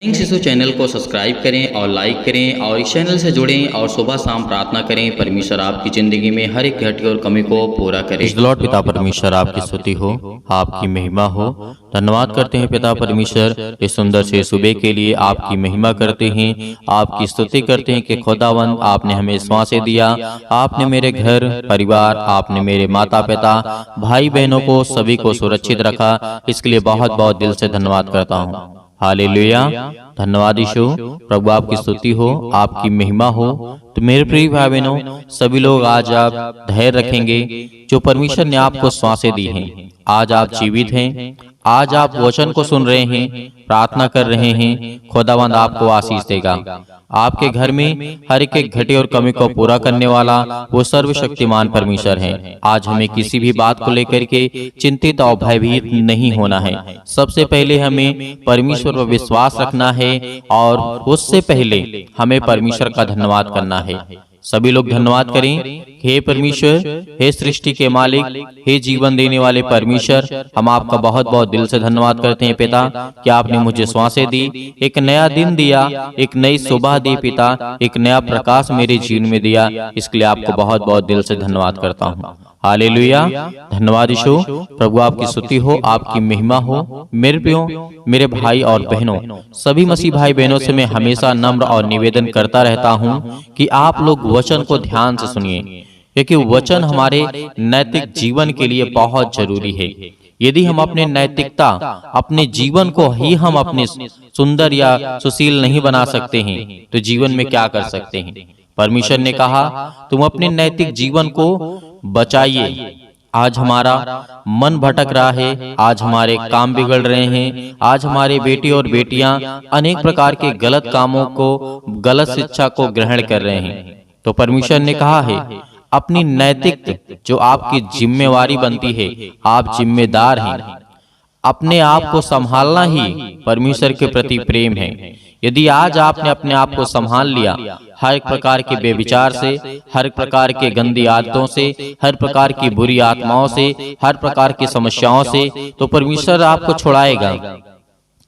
शिशु चैनल को सब्सक्राइब करें और लाइक करें और इस चैनल से जुड़ें और सुबह शाम प्रार्थना करें। परमेश्वर आपकी ज़िंदगी में हर एक घटी और कमी को पूरा करे। लॉर्ड पिता परमेश्वर आपकी स्तुति हो, आपकी महिमा हो। धन्यवाद करते हैं पिता परमेश्वर इस सुंदर से सुबह के लिए। आपकी महिमा करते हैं, आपकी स्तुति करते हैं कि खुदावंद आपने हमें सांसें दिया, आपने मेरे घर परिवार, आपने मेरे माता पिता भाई बहनों को सभी को सुरक्षित रखा। इसके लिए बहुत बहुत दिल से धन्यवाद करता हूँ। हालेलुया। धन्यवाद यीशु। प्रभु आपकी स्तुति हो, आपकी महिमा हो। तो मेरे प्रिय भाई बहनों, सभी लोग आज आप धैर्य रखेंगे जो परमेश्वर ने आपको सांसें दी हैं। आज आप जीवित हैं, आज आप वचन को सुन रहे हैं, प्रार्थना कर रहे हैं। खुदावंद आपको आशीष देगा। आपके घर में हर एक घटे और कमी को पूरा करने वाला वो सर्वशक्तिमान परमेश्वर है। आज हमें किसी भी बात को लेकर के चिंतित और भयभीत नहीं होना है। सबसे पहले हमें परमेश्वर पर विश्वास रखना है और उससे पहले हमें परमेश्वर का धन्यवाद करना है। सभी लोग धन्यवाद करें। हे परमेश्वर, हे सृष्टि के मालिक, हे जीवन देने वाले परमेश्वर, हम आपका बहुत बहुत दिल से धन्यवाद करते हैं पिता कि आपने मुझे सांसें दी, एक नया दिन दिया, एक नई सुबह दी पिता, एक नया प्रकाश मेरे जीवन में दिया। इसके लिए आपको बहुत बहुत दिल से धन्यवाद करता हूँ। हालेलुया। धन्यवाद यीशु। प्रभु आपकी स्तुति हो, आपकी महिमा हो। मेरे प्रियो, मेरे भाई और बहनों, सभी मसीह भाई बहनों से मैं हमेशा नम्र और निवेदन करता रहता हूँ कि आप लोग वचन को ध्यान से सुनिए, क्योंकि वचन हमारे नैतिक जीवन के लिए बहुत जरूरी है। यदि हम अपने नैतिकता, अपने जीवन को ही हम अपने सुंदर या सुशील नहीं बना सकते हैं तो जीवन में क्या कर सकते हैं। परमेश्वर ने कहा तुम अपने नैतिक जीवन को बचाइए। आज हमारा मन भटक रहा है, आज हमारे काम बिगड़ रहे हैं, आज हमारे बेटे और बेटियां अनेक प्रकार के गलत कामों को, गलत शिक्षा को ग्रहण कर रहे हैं। तो परमेश्वर ने कहा है अपनी नैतिक जो आपकी जिम्मेवारी बनती है, आप जिम्मेदार हैं, अपने आप को संभालना ही परमेश्वर के प्रति प्रेम है। यदि आज आपने अपने आप को संभाल लिया, हर एक प्रकार के बेविचार से, हर एक प्रकार के गंदी आदतों से, हर प्रकार की बुरी आत्माओं से, हर प्रकार की समस्याओं से, तो परमेश्वर आपको छुड़ाएगा।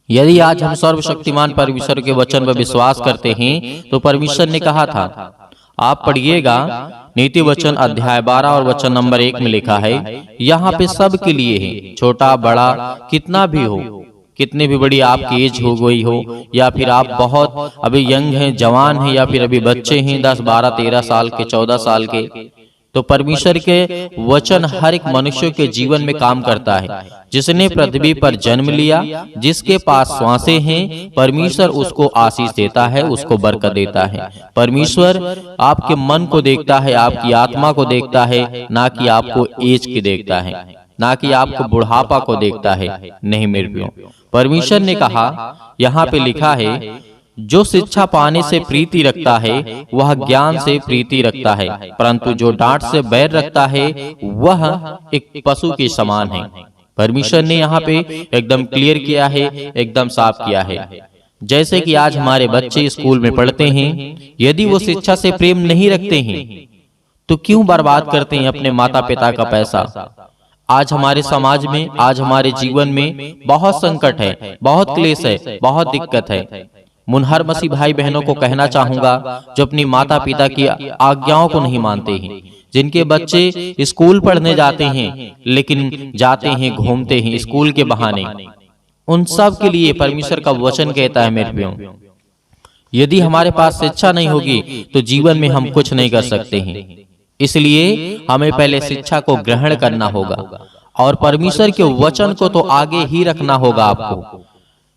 यदि आज हम सर्वशक्तिमान परमेश्वर के वचन पर विश्वास करते हैं तो परमेश्वर ने कहा था, आप पढ़िएगा नीति वचन अध्याय 12 और वचन नंबर 1 में लिखा है, यहाँ पे सब के लिए है, छोटा बड़ा कितना भी हो, कितने भी बड़ी आपकी एज हो गई हो, या फिर आप बहुत अभी यंग हैं, जवान हैं, या फिर अभी बच्चे हैं 10, 12, 13 साल के, 14 साल के, तो परमेश्वर के वचन हर एक मनुष्य के जीवन में काम करता है। जिसने पृथ्वी पर जन्म लिया, जिसके पास सांसें हैं, परमेश्वर उसको आशीष देता है, उसको बरकत देता है। परमेश्वर आपके मन को देखता है, आपकी आत्मा को देखता है, ना कि आपको एज की देखता है, ना कि आपको बुढ़ापा को देखता है। नहीं मेरे प्रियो, परमेश्वर ने कहा, यहाँ पे लिखा है जो शिक्षा पाने से प्रीति रखता है वह ज्ञान से प्रीति रखता है, परंतु जो डांट से बैर रखता है वह एक पशु के समान है। परमेश्वर ने यहाँ पे एकदम क्लियर किया है, एकदम साफ किया है। जैसे कि आज हमारे बच्चे स्कूल में पढ़ते हैं, यदि वो शिक्षा से प्रेम नहीं रखते हैं तो क्यों बर्बाद करते हैं अपने माता पिता का पैसा। आज हमारे समाज में, आज हमारे जीवन में बहुत संकट है, बहुत क्लेश है, बहुत दिक्कत है। मुनहर मसीह भाई बहनों को कहना चाहूंगा जो अपनी माता पिता की आज्ञाओं को नहीं मानते हैं, जिनके बच्चे स्कूल पढ़ने जाते हैं लेकिन जाते हैं घूमते हैं स्कूल के बहाने, उन सब के लिए परमेश्वर का वचन कहता है मेरे प्रियो, यदि हमारे पास शिक्षा नहीं होगी तो जीवन में हम कुछ नहीं कर सकते हैं। इसलिए हमें पहले शिक्षा को ग्रहण करना होगा और परमेश्वर के वचन को तो आगे ही रखना होगा आपको।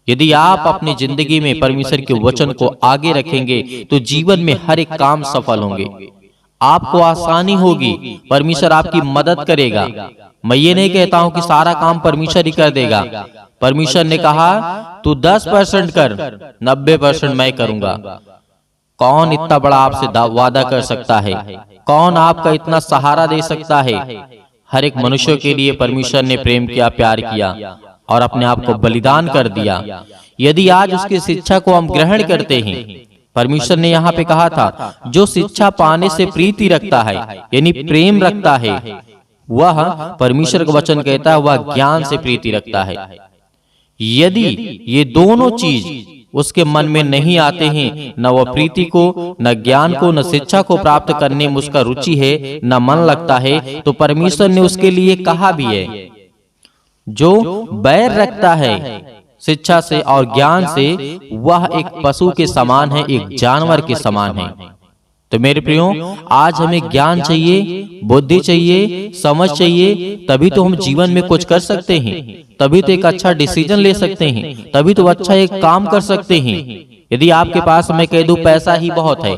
यदि आप अपनी जिंदगी में परमेश्वर के वचन को आगे रखेंगे तो जीवन में हर एक काम सफल होंगे, आपको आसानी होगी, परमेश्वर आपकी मदद करेगा। मैं ये नहीं कहता हूं कि सारा काम परमेश्वर ही कर देगा। परमेश्वर ने कहा तू 10% कर, 90% मैं करूंगा। कौन इतना बड़ा आपसे वादा कर सकता है? कौन आपका इतना सहारा दे सकता है? हर एक मनुष्य के लिए परमेश्वर ने प्रेम किया, प्यार किया और अपने आप को बलिदान कर दिया। यदि आज उसकी शिक्षा को हम ग्रहण करते हैं, परमेश्वर ने यहाँ पे कहा था जो शिक्षा पाने से प्रीति रखता है, यानी प्रेम रखता है, वह परमेश्वर का वचन कहता है वह ज्ञान से प्रीति रखता है। यदि ये दोनों चीज उसके मन में नहीं आते हैं, न वह प्रीति को, न ज्ञान को, न शिक्षा को प्राप्त करने में उसका रुचि है, न मन लगता है, तो परमेश्वर ने उसके लिए कहा भी है, जो बैर रखता है शिक्षा से और ज्ञान से, वह एक पशु के समान है, एक जानवर के समान है। तो मेरे प्रियो, आज हमें ज्ञान चाहिए, बुद्धि चाहिए, समझ चाहिए, तभी तो हम जीवन में कुछ कर सकते हैं, तभी तो एक अच्छा डिसीजन ले सकते हैं, तभी तो अच्छा एक काम कर सकते हैं। यदि आपके पास, मैं कह दूं, पैसा ही बहुत है,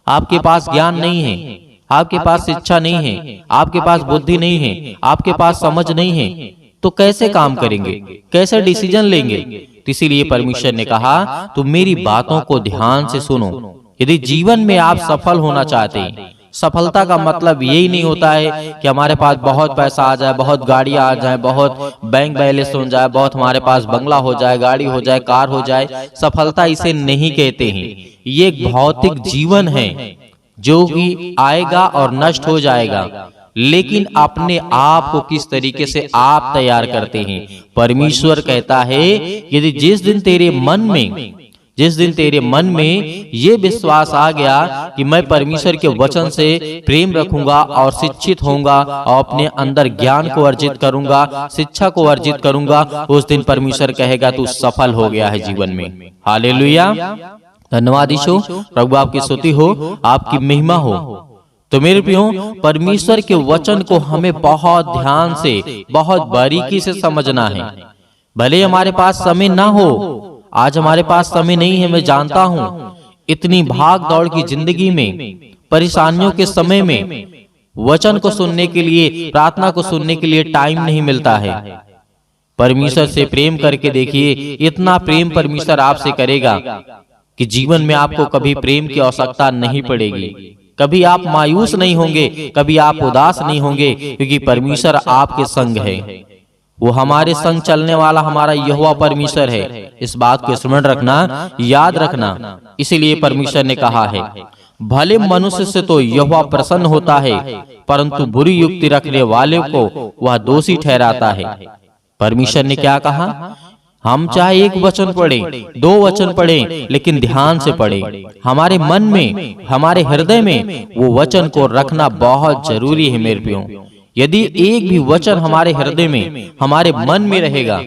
आपके पास ज्ञान नहीं है, आपके पास शिक्षा नहीं है, आपके पास बुद्धि नहीं है, आपके पास समझ नहीं है, तो कैसे काम करेंगे, कैसे डिसीजन लेंगे? तो इसीलिए परमेश्वर ने कहा, तुम मेरी बातों को ध्यान से सुनो। यदि जीवन में आप सफल होना चाहते हैं, सफलता का मतलब यही नहीं होता है कि हमारे पास बहुत पैसा आ जाए, बहुत गाड़ियां आ जाए, बहुत बैंक बैलेंस हो जाए, बहुत हमारे पास बंगला हो जाए, गाड़ी हो जाए, कार हो जाए। सफलता इसे नहीं कहते हैं। ये एक भौतिक जीवन है जो कि आएगा और नष्ट हो जाएगा, लेकिन अपने आप को किस तरीके से आप तैयार करते हैं। परमेश्वर कहता है, यदि जिस दिन तेरे मन में ये विश्वास आ गया कि मैं परमेश्वर के वचन से प्रेम रखूंगा और शिक्षित होऊंगा और अपने अंदर ज्ञान को अर्जित करूंगा, शिक्षा को अर्जित करूंगा, उस दिन परमेश्वर कहेगा तू सफल हो गया है जीवन में। हालेलुया, धन्यवाद यीशु। प्रभु आपकी स्तुति हो, आपकी महिमा हो। तो मेरे प्रियो, परमेश्वर के वचन को हमें बहुत ध्यान से, बहुत बारीकी से समझना है। भले हमारे पास समय ना हो, आज हमारे पास समय नहीं है, मैं जानता हूं, इतनी भाग दौड़ की जिंदगी में, परेशानियों के समय में वचन को सुनने के लिए, प्रार्थना को सुनने के लिए टाइम नहीं मिलता है। परमेश्वर से प्रेम करके देखिए, इतना प्रेम परमेश्वर आपसे करेगा कि जीवन में आपको कभी प्रेम की आवश्यकता नहीं पड़ेगी, कभी आप मायूस नहीं होंगे, कभी आप उदास नहीं होंगे, क्योंकि परमेश्वर आपके संग है। वो हमारे संग चलने वाला हमारा यहोवा परमेश्वर है। इस बात को स्मरण रखना, याद रखना। इसीलिए परमेश्वर ने कहा है, भले मनुष्य से तो यहोवा प्रसन्न होता है, परंतु बुरी युक्ति रखने वाले को वह दोषी ठहराता है। परमेश्वर ने क्या कहा? हम चाहे एक वचन पढ़ें, 2 वचन पढ़ें, लेकिन ध्यान से पढ़ें। हमारे मन में, हमारे हृदय में वो वचन को रखना बहुत जरूरी है मेरे प्रियो। यदि एक भी वचन हमारे हृदय में, हमारे मन में रहेगा,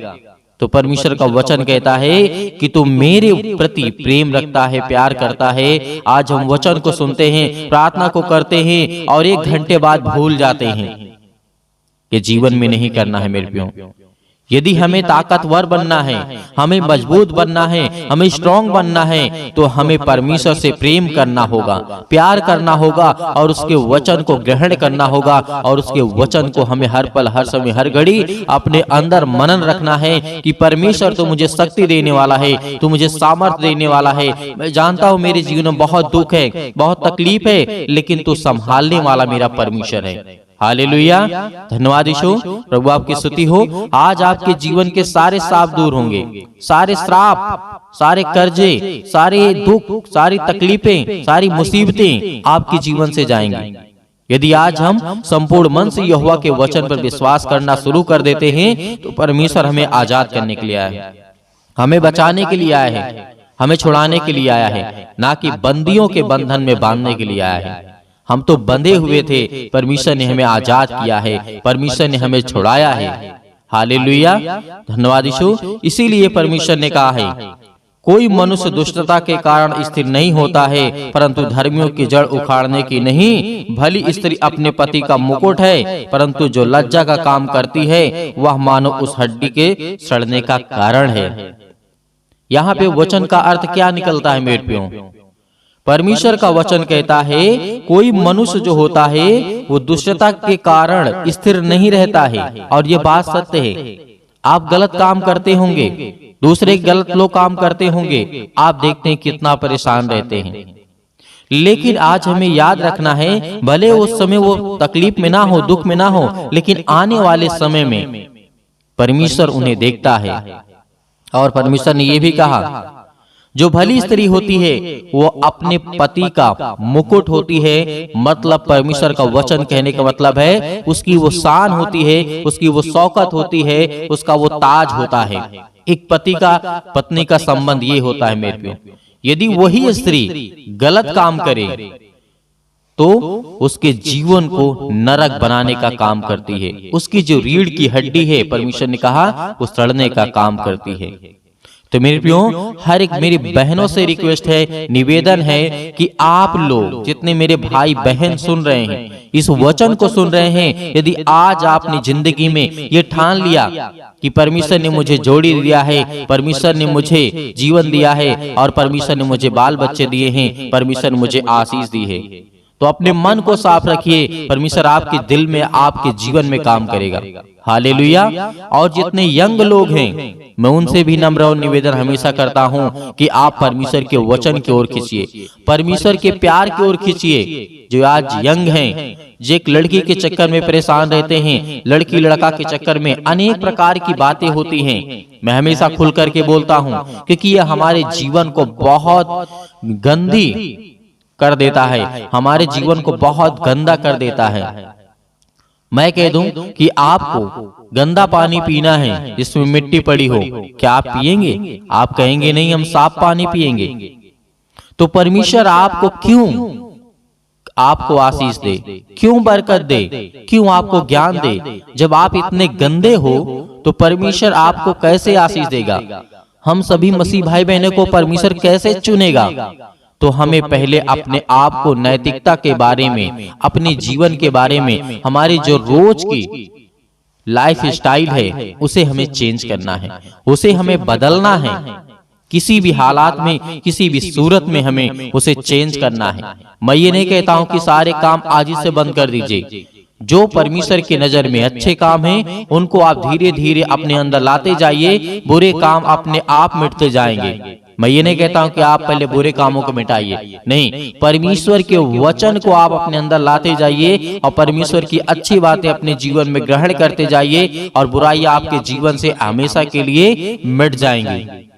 तो परमेश्वर का वचन कहता है कि तू मेरे प्रति प्रेम रखता है, प्यार करता है। आज हम वचन को सुनते हैं, प्रार्थना को करते हैं और 1 घंटे बाद भूल जाते हैं। ये जीवन में नहीं करना है मेरे प्रियो। यदि हमें ताकतवर बनना है, हमें मजबूत बनना है, हमें स्ट्रांग बनना है, तो हमें परमेश्वर से प्रेम करना होगा, प्यार करना होगा और उसके वचन को ग्रहण करना होगा और उसके वचन को हमें हर पल, हर समय, हर घड़ी अपने अंदर मनन रखना है कि परमेश्वर तो मुझे शक्ति देने वाला है, तो मुझे सामर्थ्य देने वाला है। मैं जानता हूँ मेरे जीवन में बहुत दुख है, बहुत तकलीफ है, लेकिन तू संभालने वाला मेरा परमेश्वर है। हालेलुया, धन्यवाद यीशु। प्रभु आपकी स्तुति हो। आज आपके जीवन के सारे श्राप दूर होंगे, सारे श्राप, सारे कर्जे, सारे दुख, सारी तकलीफें, सारी मुसीबतें आपके जीवन से जाएंगी। यदि आज हम संपूर्ण मन से यहोवा के वचन पर विश्वास करना शुरू कर देते हैं, तो परमेश्वर हमें आजाद करने के लिए आया है, हमें बचाने के लिए आया है, हमें छुड़ाने के लिए आया है, ना कि बंदियों के बंधन में बांधने के लिए आया है। हम तो बंधे हुए थे, परमेश्वर ने हमें आजाद किया है, परमेश्वर ने हमें छुड़ाया है। हालेलुया, धन्यवाद यीशु। इसीलिए परमेश्वर ने कहा है, कोई मनुष्य दुष्टता के कारण स्थिर नहीं होता है, परंतु धर्मियों की जड़ उखाड़ने की नहीं। भली स्त्री अपने पति का मुकुट है, परंतु जो लज्जा का काम करती है, वह मानो उस हड्डी के सड़ने का कारण है। यहाँ पे वचन का अर्थ क्या निकलता है मेरे प्रियो? परमेश्वर का वचन कहता है, कोई मनुष्य जो होता है वो दुष्टता के कारण स्थिर नहीं रहता है। और ये बात सत्य है। आप गलत काम करते होंगे, दूसरे गलत लोग काम करते होंगे, आप देखते हैं कितना परेशान रहते हैं। लेकिन आज हमें याद रखना है, भले उस समय वो तकलीफ में ना हो, दुख में ना हो, लेकिन आने वाले समय में परमेश्वर उन्हें देखता है। और परमेश्वर ने ये भी कहा, जो भली स्त्री होती है वो अपने पति का मुकुट होती है। मतलब परमेश्वर का वचन कहने का मतलब है उसकी वो शान होती है, उसकी वो शौकत होती है, उसका वो ताज होता है। एक पति का पत्नी का संबंध ये होता है मेरे प्रियो। यदि वही स्त्री गलत काम करे तो उसके जीवन को नरक बनाने का काम करती है। उसकी जो रीढ़ की हड्डी है परमेश्वर ने कहा वो सड़ने का काम करती है। तो मेरे प्रियो, हर एक मेरी बहनों से रिक्वेस्ट है, निवेदन है कि आप लोग जितने मेरे भाई बहन सुन रहे हैं, इस वचन को सुन रहे हैं, यदि आज आपने जिंदगी में ये ठान लिया कि परमेश्वर ने मुझे जोड़ी दिया है, परमेश्वर ने मुझे जीवन दिया है और परमेश्वर ने मुझे बाल बच्चे दिए हैं, परमेश्वर ने मुझे आशीष दी है, तो अपने मन को साफ रखिए। परमेश्वर आपके दिल में, आपके जीवन में काम करेगा। हालेलुया। और जितने यंग लोग हैं, मैं उनसे भी नम्र और निवेदन हमेशा करता हूं कि आप परमेश्वर के वचन की ओर खींचिए, परमेश्वर के प्यार की ओर खींचिए। जो आज यंग हैं, जो एक लड़की के चक्कर में परेशान रहते हैं, लड़की लड़का के चक्कर में अनेक प्रकार की बातें होती हैं, मैं हमेशा खुल करके बोलता हूं क्योंकि यह हमारे जीवन को बहुत गंदी कर देता है, हमारे जीवन को बहुत गंदा कर देता है। मैं कह दूं कि आपको गंदा पानी पीना है जिसमें मिट्टी पड़ी हो, क्या आप पिएंगे? आप कहेंगे नहीं, हम साफ पानी पिएंगे। तो परमेश्वर आपको क्यों आपको आशीष दे, क्यों बरकत दे, क्यों आपको ज्ञान दे? जब आप इतने गंदे हो तो परमेश्वर आपको कैसे आशीष देगा? हम सभी मसीह भाई बहनों को परमेश्वर कैसे चुनेगा? तो हमें पहले अपने आप को नैतिकता के बारे में, अपने जीवन के बारे में, हमारी जो रोज की लाइफ स्टाइल है उसे हमें चेंज करना है, उसे हमें बदलना है। किसी भी हालात में, किसी भी सूरत में हमें उसे चेंज करना है। मैं ये नहीं कहता हूं कि सारे काम आज ही से बंद कर दीजिए। जो परमेश्वर की नजर में अच्छे काम हैं उनको आप धीरे धीरे अपने अंदर लाते जाइए, बुरे काम अपने आप मिटते जाएंगे। मैं ये नहीं कहता हूं कि आप पहले बुरे कामों को मिटाइए, नहीं, परमेश्वर के वचन को आप अपने अंदर लाते जाइए और परमेश्वर की अच्छी बातें अपने जीवन में ग्रहण करते जाइए और बुराइयां आपके जीवन से हमेशा के लिए मिट जाएंगी।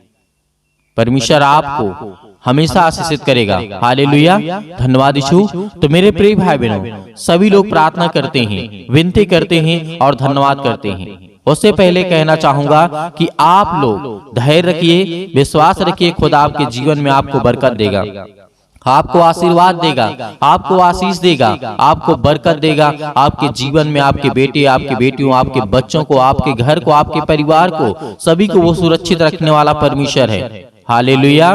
परमेश्वर आपको हमेशा आशीषित करेगा। हालेलुया। धन्यवाद यीशु। तो मेरे प्रिय भाई बहनों, सभी लोग प्रार्थना करते हैं, विनती करते हैं और धन्यवाद करते हैं। उससे पहले कहना चाहूंगा कि आप लोग धैर्य रखिए, विश्वास रखिए, खुदा आपके जीवन में आपको बरकत देगा, आपको आशीर्वाद देगा, आपको आशीष देगा, आपको बरकत देगा। आपके जीवन में आपके बेटे, आपके बेटियों, आपके बच्चों को, आपके घर को, आपके परिवार को, सभी को वो सुरक्षित रखने वाला परमेश्वर है। हालेलुया।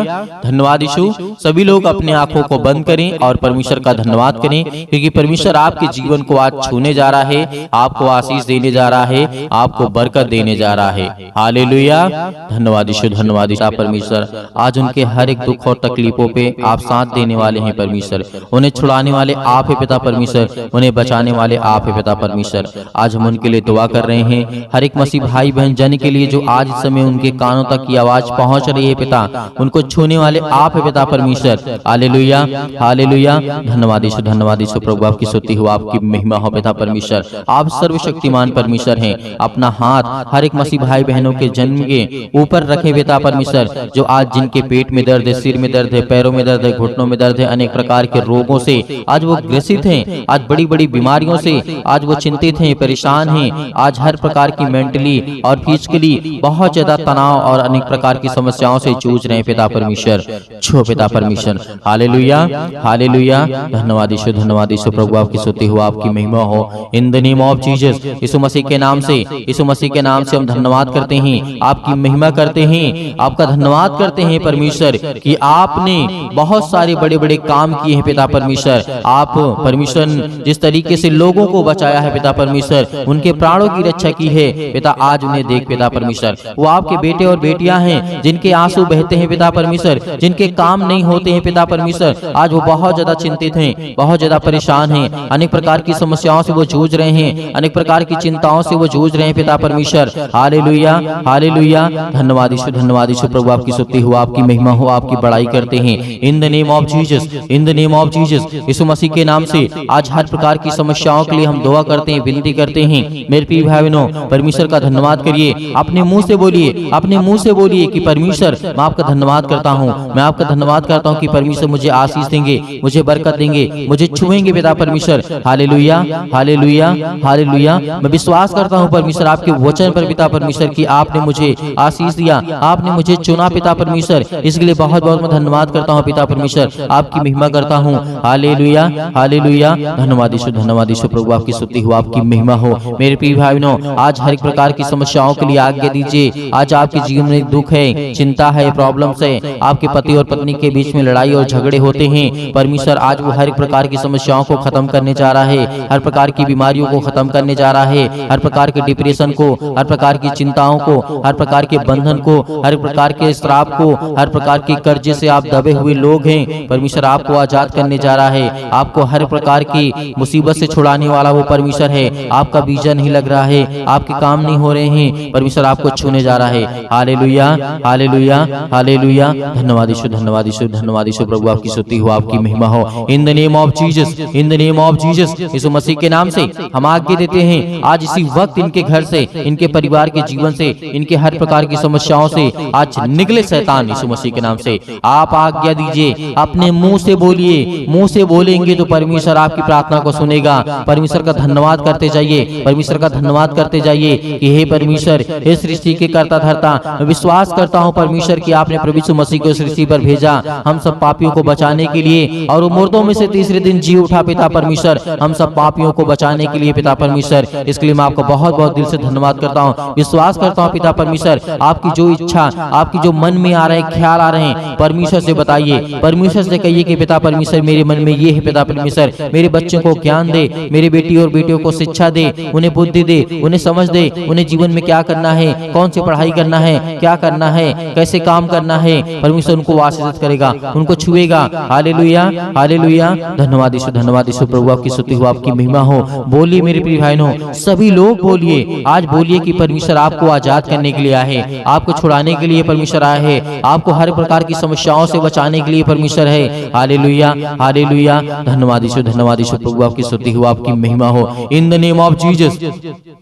धन्यवाद यीशु। सभी लोग अपने आंखों को बंद करें और परमेश्वर का धन्यवाद करें, क्योंकि परमेश्वर आपके जीवन को आज छूने जा रहा है, आपको आशीष देने जा रहा है, आपको बरकत देने जा रहा है। हालेलुया। धन्यवाद यीशु, धन्यवाद यीशु। परमेश्वर आज उनके हर एक दुख और तकलीफों पे आप साथ देने वाले हैं परमेश्वर। उन्हें छुड़ाने वाले आप है पिता परमेश्वर, उन्हें बचाने वाले आप है पिता परमेश्वर। आज हम उनके लिए दुआ कर रहे हैं, हर एक मसीह भाई बहन जन के लिए जो आज इस समय उनके कानों तक की आवाज पहुंच रही है पिता, उनको छूने वाले आप है पिता परमेश्वर। Hallelujah, hallelujah. धन्यवाद यीशु, धन्यवाद यीशु। प्रभु आपकी स्तुति हो, आपकी महिमा हो पिता परमेश्वर। आप सर्वशक्तिमान परमेश्वर हैं। अपना हाथ हर एक मसीह भाई बहनों के जन्म के ऊपर रखे पिता परमेश्वर, जो आज जिनके पेट में दर्द है, सिर में दर्द है, पैरों में दर्द है, घुटनों में दर्द है, अनेक प्रकार के रोगों से आज वो ग्रसित हैं, आज बड़ी बड़ी बीमारियों से आज वो चिंतित हैं, परेशान हैं, आज हर प्रकार की मेंटली और फिजिकली बहुत ज्यादा तनाव और अनेक प्रकार की समस्याओं से जूझ रहे हैं पिता परमेश्वर। छो पिता परमेश्वर। Hallelujah, hallelujah. धन्यवाद यीशु, धन्यवाद यीशु। प्रभु आपकी स्तुति हो, आपकी महिमा हो, in the name of Jesus. Yeshu Masih के नाम से, यीशु मसीह के नाम से हम धन्यवाद करते हैं, आपकी महिमा करते हैं, आपका धन्यवाद करते हैं परमेश्वर कि आपने बहुत सारे बड़े बड़े काम किए हैं पिता परमेश्वर। आप परमेश्वर जिस तरीके से लोगों को बचाया है पिता परमेश्वर, उनके प्राणों की रक्षा की है पिता, आज उन्हें देख पिता परमेश्वर। वो आपके बेटे और बेटियां हैं जिनके आंसू बहते हैं पिता परमेश्वर, जिनके काम नहीं होते हैं पिता परमेश्वर, आज वो बहुत ज्यादा चिंतित हैं, बहुत ज्यादा परेशान हैं, अनेक प्रकार की समस्याओं से वो जूझ रहे हैं, अनेक प्रकार की चिंताओं से वो जूझ रहे हैं पिता परमेश्वर। Hallelujah, hallelujah. धन्यवाद यीशु, धन्यवाद यीशु। प्रभु आपकी स्तुति हो, आपकी महिमा हो, आपकी बड़ाई करते हैं in the name of Jesus, in the name of Jesus. Yeshu Masih के नाम से आज हर प्रकार की समस्याओं के लिए हम दुआ करते हैं, विनती करते हैं। मेरे प्रिय भाई बहनों, परमेश्वर का धन्यवाद करिए, अपने मुंह से बोलिए, अपने मुंह से बोलिए कि परमेश्वर माँ आपका धन्यवाद करता हूँ। मैं आपका धन्यवाद करता हूँ कि परमेश्वर मुझे आशीष देंगे, मुझे बरकत देंगे, मुझे छुएंगे पिता परमेश्वर। Hallelujah, hallelujah, hallelujah. मैं विश्वास करता हूँ परमेश्वर आपके वचन पर पिता परमेश्वर की आपने मुझे आशीष दिया, आपने मुझे चुना पिता परमेश्वर। इसके लिए बहुत बहुत मैं धन्यवाद करता हूँ पिता परमेश्वर, आपकी महिमा करता हूँ। Hallelujah, hallelujah. धन्यवाद यीशु, धन्यवाद यीशु प्रभु, आपकी स्तुति हो, आपकी महिमा हो। मेरे प्रिय भाई बहनों, आज हर एक प्रकार की समस्याओं के लिए आज्ञा दीजिए। आज आपके जीवन में दुख है, चिंता है, प्रॉब्लम्स है, आपके पति और पत्नी के बीच में लड़ाई और झगड़े होते हैं, परमेश्वर आज वो हर एक प्रकार की समस्याओं को खत्म करने जा रहा है, हर प्रकार की बीमारियों को खत्म करने जा रहा है, हर प्रकार के डिप्रेशन को, हर प्रकार की चिंताओं को, हर प्रकार के बंधन को, हर प्रकार के श्राप को, हर प्रकार के कर्जे से आप दबे हुए लोग हैं, परमेश्वर आपको आजाद करने जा रहा है। आपको हर प्रकार की मुसीबत से छुड़ाने वाला वो परमेश्वर है। आपका वीजा नहीं लग रहा है, आपके काम नहीं हो रहे हैं, परमेश्वर आपको छूने जा रहा है। Hallelujah, hallelujah, hallelujah. धन्यवाद यीशु, धन्यवाद यीशु, धन्यवाद यीशु प्रभु, आपकी स्तुति हो, आपकी महिमा हो। In the name of Jesus, in the name of Jesus, Yeshu Masih के नाम से हम आज्ञा देते हैं आज इसी वक्त इनके घर से, इनके परिवार के जीवन से, इनके हर प्रकार की समस्याओं से आज निकले शैतान यीशु मसीह के नाम से। आप आज्ञा दीजिए, अपने मुंह से बोलिए, मुंह से बोलेंगे तो परमेश्वर आपकी प्रार्थना को सुनेगा। परमेश्वर का धन्यवाद करते जाइए, परमेश्वर का धन्यवाद करते जाइए कि हे परमेश्वर, हे सृष्टि के कर्ता धर्ता, मैं विश्वास करता हूँ परमेश्वर कि आपने प्रभु यीशु मसीह को सृष्टि पर भेजा हम सब पापियों को बचाने के लिए, और वो मुर्दों में से तीसरे दिन जी उठा पिता परमेश्वर, हम सब पापियों को बचाने के लिए पिता परमेश्वर। इसके लिए मैं आपको बहुत बहुत दिल से धन्यवाद करता हूँ, विश्वास करता हूँ पिता परमेश्वर, आपकी जो इच्छा, आपकी जो मन में आ रहे ख्याल आ रहे हैं, परमेश्वर से बताइए, परमेश्वर से कहिए कि पिता परमेश्वर मेरे मन में ये है पिता परमेश्वर, मेरे बच्चों को ज्ञान दे, मेरे बेटी और बेटियों को शिक्षा दे, उन्हें बुद्धि दे, उन्हें समझ दे, उन्हें जीवन में क्या करना है, कौन सी पढ़ाई करना है, क्या करना है, कैसे काम करना है, परमेश्वर उनको आशीषित करेगा, उनको छुएगा। Hallelujah, hallelujah. धन्यवाद यीशु, धन्यवाद यीशु प्रभु, आपकी स्तुति हो, आपकी महिमा हो। बोलिए मेरे प्रिय भाइयों, सभी लोग बोलिए, आज बोलिए कि परमेश्वर आपको आजाद करने के लिए आया है, आपको छुड़ाने के लिए परमेश्वर आया है, आपको हर प्रकार की समस्याओं से बचाने के लिए परमेश्वर है। Hallelujah, hallelujah. धन्यवाद यीशु, धन्यवाद यीशु प्रभु, आपकी स्तुति हो, आपकी महिमा हो। In the name of Jesus,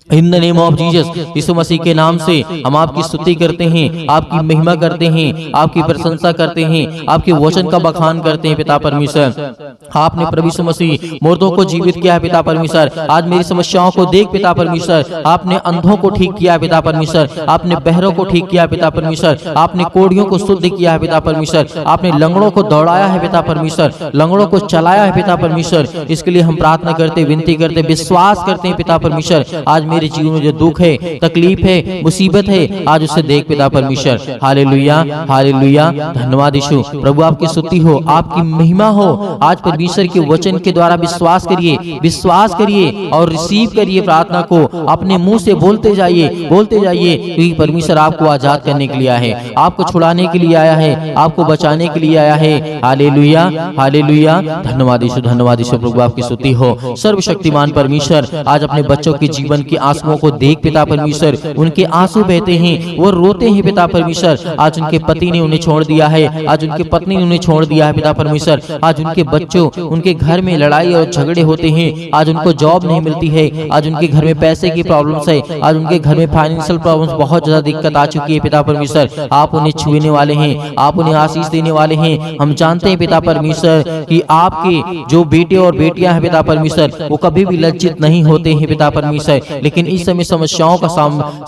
in the name of Jesus, Yeshu Masih के नाम से हम आपकी स्तुति करते हैं, आपकी महिमा करते हैं, आपकी प्रशंसा करते हैं, आपके वचन का बखान करते हैं पिता परमेश्वर। आपने प्रभु यीशु मसीह मुर्दों को जीवित किया है पिता परमेश्वर। आज मेरी समस्याओं को देख पिता परमेश्वर, आपने अंधों को ठीक किया है पिता परमेश्वर, आपने बहरों को ठीक किया है पिता परमेश्वर, आपने कोढ़ियों को शुद्ध किया है पिता परमेश्वर, आपने लंगड़ों को दौड़ाया है पिता परमेश्वर, लंगड़ों को चलाया है पिता परमेश्वर। इसके लिए हम प्रार्थना करते, विनती करते, विश्वास करते हैं पिता परमेश्वर, आज मेरे जीवन में जो दुख है, तकलीफ है, मुसीबत है, आज उसे देख पिता परमेश्वर। Hallelujah, hallelujah. धन्यवाद यीशु प्रभु, आपकी स्तुति हो, आपकी महिमा हो। आज परमेश्वर के वचन के द्वारा विश्वास करिए, विश्वास करिए और रिसीव करिए प्रार्थना को, अपने मुंह से बोलते जाइए, बोलते जाइए, क्योंकि परमेश्वर आपको आजाद करने के लिए आया है, आपको छुड़ाने के लिए आया है, आपको बचाने के लिए आया है। Hallelujah, hallelujah. धन्यवाद यीशु, धन्यवाद यीशु प्रभु, आपकी स्तुति हो। सर्वशक्तिमान परमेश्वर, आज अपने बच्चों के जीवन के आंसुओं को देख पिता परमेश्वर, उनके आंसू बहते हैं, वो रोते हैं पिता परमेश्वर। आज उनके पति ने उन्हें छोड़ दिया है, आज उनके पत्नी ने उन्हें छोड़ दिया है पिता परमेश्वर। आज उनके बच्चों, उनके घर में लड़ाई और झगड़े होते हैं, आज उनको जॉब नहीं मिलती है, आज उनके घर में पैसे की प्रॉब्लम्स है, आज उनके घर में फाइनेंशियल प्रॉब्लम्स, बहुत ज्यादा दिक्कत आ चुकी है पिता परमेश्वर। आप उन्हें छूने वाले हैं, आप उन्हें आशीष देने वाले हैं। हम जानते हैं पिता परमेश्वर कि आपके जो बेटे और बेटियां हैं पिता परमेश्वर, वो कभी भी लज्जित नहीं होते हैं पिता परमेश्वर, लेकिन इस समय समस्याओं का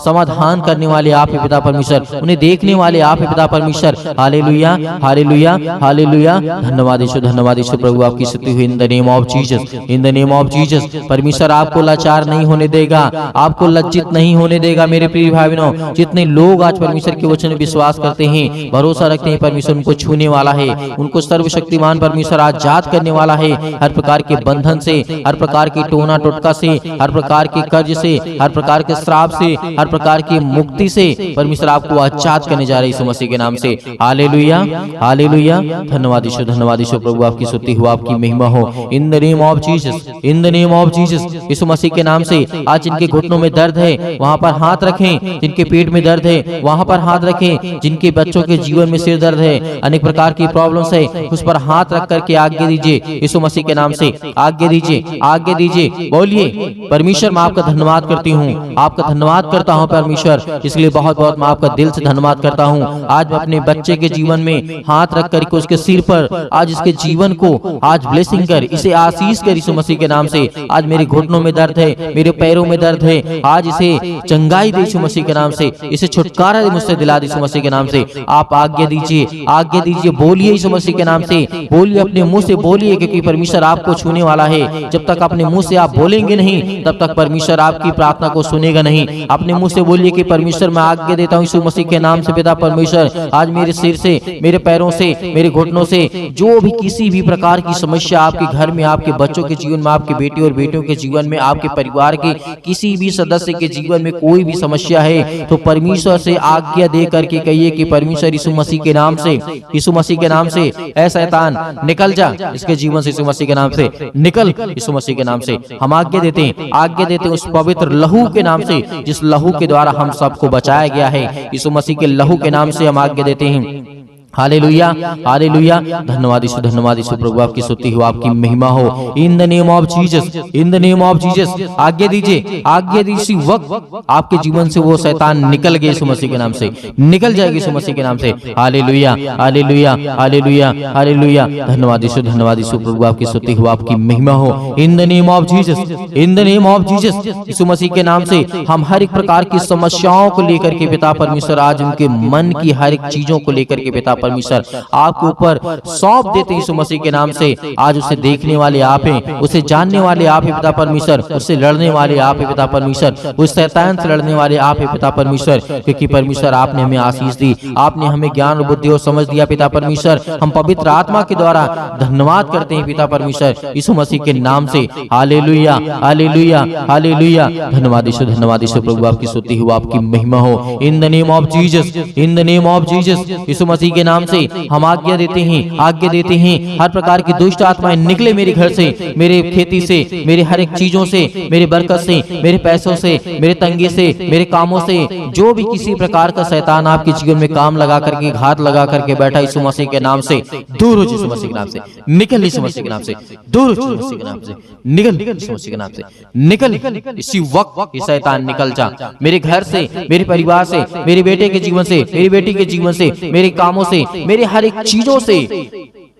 समाधान करने वाले आप हैं पिता परमेश्वर, उन्हें देखने वाले आप हैं पिता परमेश्वर। Hallelujah, hallelujah, hallelujah. धन्यवाद यीशु, धन्यवाद यीशु प्रभु, आपकी स्तुति हुई। इन the name of Jesus, in the name of Jesus, परमेश्वर आपको लाचार नहीं होने देगा, आपको लज्जित नहीं होने देगा। मेरे प्रिय भाई बहनों, जितने लोग आज परमेश्वर के वचन में विश्वास करते हैं, भरोसा रखते हैं, परमेश्वर उनको छूने वाला है, उनको सर्वशक्तिमान परमेश्वर आजाद करने वाला है, हर प्रकार के बंधन से, हर प्रकार की टोना टोटका से, हर प्रकार के कर्ज से, हर प्रकार के श्राप से, हर प्रकार की मुक्ति से परमेश्वर आपको आजाद करने जा रहे हैं यीशु मसीह के नाम से। Hallelujah, hallelujah. धन्यवाद यीशु, धन्यवाद यीशु प्रभु, आपकी स्तुति हो, आपकी महिमा हो। In the name of Jesus, in the name of Jesus, Yeshu Masih के नाम से आज जिनके घुटनों में दर्द है वहां पर हाथ रखें, जिनके पेट में दर्द है वहां पर हाथ रखें, जिनके बच्चों के जीवन में सिर दर्द है, अनेक प्रकार की प्रॉब्लम्स है, उस पर हाथ रख करके आज्ञा दीजिए यीशु मसीह के नाम से, आज्ञा दीजिए, आज्ञा दीजिए। बोलिए, परमेश्वर मैं आपका धन्यवाद करती हूँ, आपका धन्यवाद करता हूँ परमेश्वर, इसलिए बहुत बहुत मैं आपका दिल से धन्यवाद करता हूँ, आज अपने बच्चे के जीवन में हाथ रख करके उसके सिर पर आज इसके जीवन को आज ब्लेसिंग कर, इसे आशीष कर यीशु मसीह के नाम से। आज मेरे घुटनों में दर्द है, मेरे पैरों में दर्द है, आज इसे चंगाई दे यीशु मसीह के नाम से, इसे छुटकारा दे, मुझसे दिला दे यीशु मसीह के नाम से। आप आज्ञा दीजिए, आज्ञा दीजिए, बोलिए यीशु मसीह के नाम से, बोलिए, अपने मुंह से बोलिए, क्योंकि परमेश्वर आपको छूने वाला है। जब तक अपने मुंह से आप बोलेंगे नहीं तब तक परमेश्वर आपकी प्रार्थना को सुनेगा नहीं। अपने मुंह से बोलिए कि परमेश्वर मैं आज्ञा देता हूँ यीशु मसीह के नाम से पिता परमेश्वर, आज मेरे सिर से, मेरे पैरों से, मेरे घुटनों से जो भी किसी भी प्रकार की समस्या आपके घर में, आपके बच्चों के जीवन में, आपके बेटे और बेटियों के जीवन में, आपके परिवार के किसी भी सदस्य के जीवन में कोई भी समस्या है तो परमेश्वर से आज्ञा दे करके कहिए कि परमेश्वर यीशु मसीह के नाम से, यीशु मसीह के नाम से, ऐ शैतान निकल जा इसके जीवन से, यीशु मसीह के नाम से निकल, यीशु मसीह के नाम से हम आज्ञा देते हैं, आज्ञा देते हैं उस पवित्र लहू के नाम से जिस लहू के द्वारा हम सबको बचाया गया है। यीशु मसीह के लहू के नाम से हम आज्ञा देते हैं। हालेलुया, हालेलुया, धन्यवाद यीशु, धन्यवाद यीशु प्रभु, आपकी स्तुति हो, आपकी महिमा हो। In the name of Jesus, in the name of Jesus, आज्ञा दीजिए, आज्ञा दीजिए, वक्त आपके जीवन से वो शैतान निकल गए यीशु मसीह के नाम से, निकल जाएगी यीशु मसीह के नाम से। हालेलुया, हालेलुया, हालेलुया, हालेलुया, धन्यवाद यीशु, धन्यवाद यीशु प्रभु, आपकी स्तुति हो, आपकी महिमा हो। In the name of Jesus, in the name of Jesus, Yeshu Masih के नाम से हम हर एक प्रकार की समस्याओं को लेकर के पिता परमेश्वर, आज उनके मन की हर एक चीजों को लेकर के पिता परमेश्वर आपके ऊपर सौंप देते हैं यीशु मसीह के नाम से। आज उसे देखने वाले आप हैं, उसे जानने वाले आप हैं पिता परमेश्वर, उससे लड़ने वाले आप हैं पिता परमेश्वर, उस शैतान से लड़ने वाले आप हैं पिता परमेश्वर, क्योंकि परमेश्वर आपने हमें आशीष दी, आपने हमें ज्ञान और बुद्धि और समझ दिया पिता परमेश्वर। हम पवित्र आत्मा के द्वारा धन्यवाद करते हैं पिता परमेश्वर यीशु मसीह के नाम से। हालेलुया, हालेलुया, हालेलुया, धन्यवाद यीशु, धन्यवाद यीशु प्रभु, आपकी स्तुति हो, आपकी महिमा हो। In the name of Jesus, in the name of Jesus, Yeshu Masih के नाम से हम आज्ञा देते हैं, आज्ञा देते हैं, हर प्रकार की दुष्ट आत्माएं निकले मेरे घर से, मेरे खेती से, मेरे हर एक चीजों से, मेरे बरकत से, मेरे पैसों से, मेरे तंगे से, मेरे कामों से, जो भी किसी प्रकार का शैतान आपके जीवन में काम लगा करके, घात लगा करके बैठा, यीशु मसीह के नाम से दूर हो, यीशु मसीह के नाम से निकल, यीशु मसीह के नाम से दूर हो, यीशु मसीह के नाम से निकल, यीशु मसीह के नाम से निकल, इसी वक्त ये शैतान निकल जा मेरे घर से, मेरे परिवार से, मेरे बेटे के जीवन से, मेरी बेटी के जीवन से, मेरे कामों से, मेरे हर एक चीजों से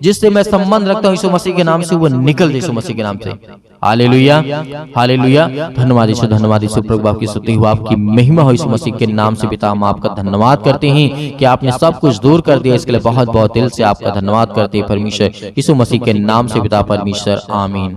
जिससे मैं संबंध रखता हूँ यीशु मसीह के नाम से, वो निकल दे यीशु मसीह के नाम से। हालेलुया, हालेलुया, धन्यवाद यीशु, धन्यवाद यीशु प्रभु, आपकी स्तुति हो, आपकी महिमा हो यीशु मसीह के नाम से। पिता हम आपका धन्यवाद करते हैं कि आपने सब कुछ दूर कर दिया, इसके लिए बहुत बहुत दिल से आपका धन्यवाद करते हैं परमेश्वर यीशु मसीह के नाम से पिता परमेश्वर, आमीन।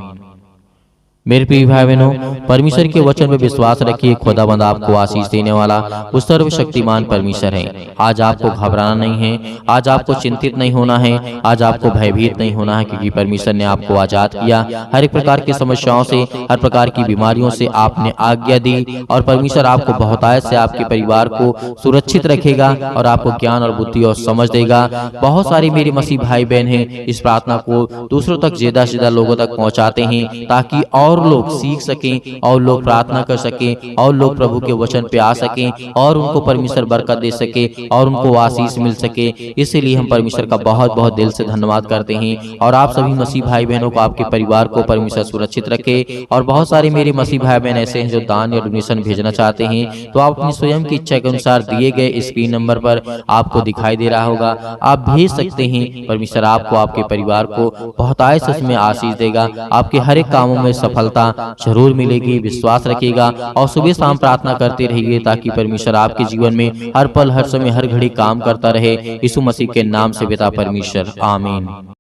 मेरे प्रिय भाई बहनों, परमेश्वर के वचन में विश्वास रखिए, खुदाबंद आपको आशीष देने वाला वो सर्वशक्तिमान परमेश्वर है। आज आपको घबराना नहीं है, आज आपको चिंतित नहीं होना है, आज आपको भयभीत नहीं होना है, क्योंकि परमेश्वर ने आपको आजाद किया। हर एक प्रकार की समस्याओं से, हर प्रकार की बीमारियों से आपने आज्ञा दी, और परमेश्वर आपको बहुतायत से आपके परिवार को सुरक्षित रखेगा और आपको ज्ञान और बुद्धि और समझ देगा। बहुत सारे मेरे मसीह भाई बहन हैं, इस प्रार्थना को दूसरों तक ज्यादा से ज्यादा लोगों तक पहुंचाते हैं, ताकि और लोग सीख सकें, और लोग प्रार्थना कर सकें, और लोग प्रभु के वचन पे आ सकें, और उनको परमेश्वर बरकत दे सके, और उनको आशीष मिल सके। इसीलिए हम परमेश्वर का बहुत बहुत दिल से धन्यवाद करते हैं। और आप सभी मसीह भाई बहनों को, आपके परिवार को परमेश्वर सुरक्षित रखे। और बहुत सारे मेरे मसीह भाई बहन ऐसे हैं जो दान या डोनेशन भेजना चाहते हैं, तो आप अपनी स्वयं की इच्छा के अनुसार दिए गए स्क्रीन नंबर पर आपको दिखाई दे रहा होगा, आप भेज सकते हैं। परमेश्वर आपको, आपके परिवार को बहुतायत से उसमें आशीष देगा, आपके हर एक कामों में सफलता जरूर मिलेगी। विश्वास रखिएगा और सुबह शाम प्रार्थना करते रहिए, ताकि परमेश्वर आपके जीवन में हर पल, हर समय, हर घड़ी काम करता रहे। यीशु मसीह के नाम से पिता परमेश्वर, आमीन।